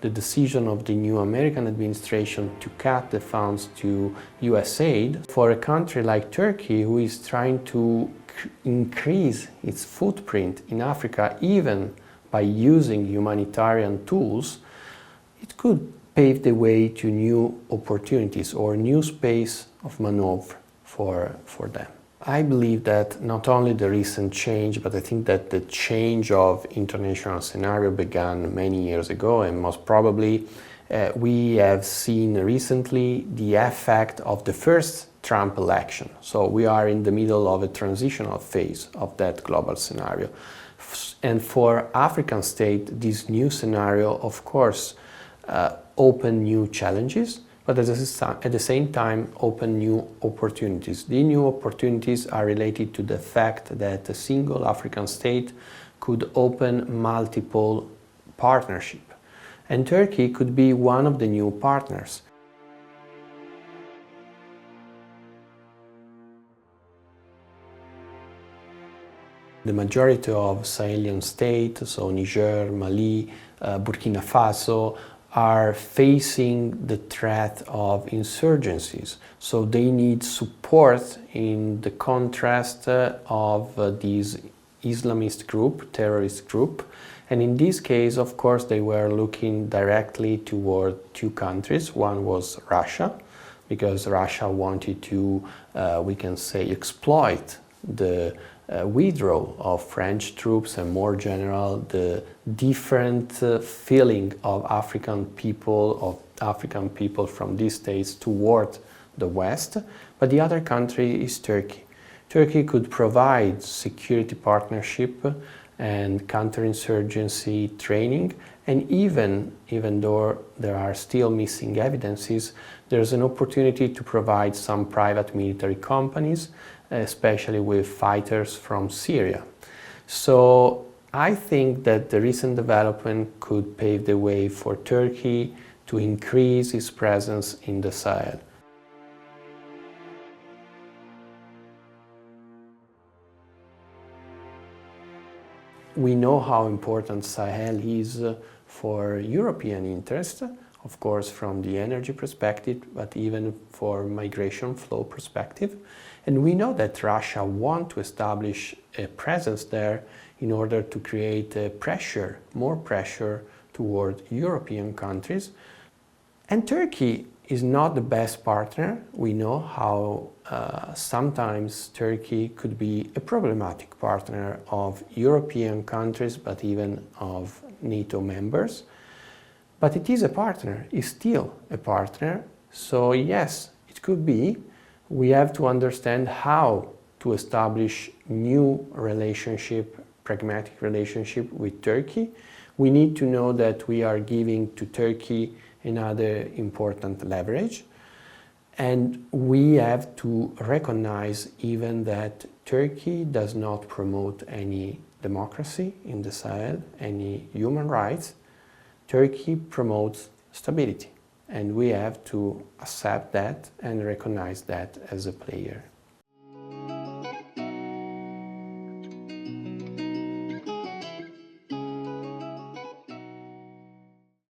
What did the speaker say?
The decision of the new American administration to cut the funds to US aid for a country like Turkey, who is trying to increase its footprint in Africa even by using humanitarian tools, it could pave the way to new opportunities or new space of maneuver for them. I believe that not only the recent change, but I think that the change of international scenario began many years ago, and most probably we have seen recently the effect of the first Trump election. So we are in the middle of a transitional phase of that global scenario. And for African states, this new scenario, of course, open new challenges, but at the same time open new opportunities. The new opportunities are related to the fact that a single African state could open multiple partnerships, and Turkey could be one of the new partners. The majority of Sahelian states, so Niger, Mali, Burkina Faso, are facing the threat of insurgencies. So they need support in the contrast of these Islamist group, terrorist group. And in this case, of course, they were looking directly toward two countries. One was Russia, because Russia wanted to, we can say, exploit the withdrawal of French troops and more general the different feeling of African people from these states toward the West. But the other country is Turkey. Turkey could provide security partnership and counterinsurgency training, and even though there are still missing evidences, there's an opportunity to provide some private military companies, especially with fighters from Syria. So I think that the recent development could pave the way for Turkey to increase its presence in the Sahel. We know how important Sahel is for European interest, of course from the energy perspective, but even for migration flow perspective. And we know that Russia wants to establish a presence there in order to create more pressure toward European countries. And Turkey is not the best partner. We know how sometimes Turkey could be a problematic partner of European countries, but even of NATO members. But it is a partner, it's still a partner. So yes, it could be. We have to understand how to establish new relationship, pragmatic relationship with Turkey. We need to know that we are giving to Turkey another important leverage. And we have to recognize even that Turkey does not promote any democracy in the Sahel, any human rights. Turkey promotes stability. And we have to accept that and recognize that as a player.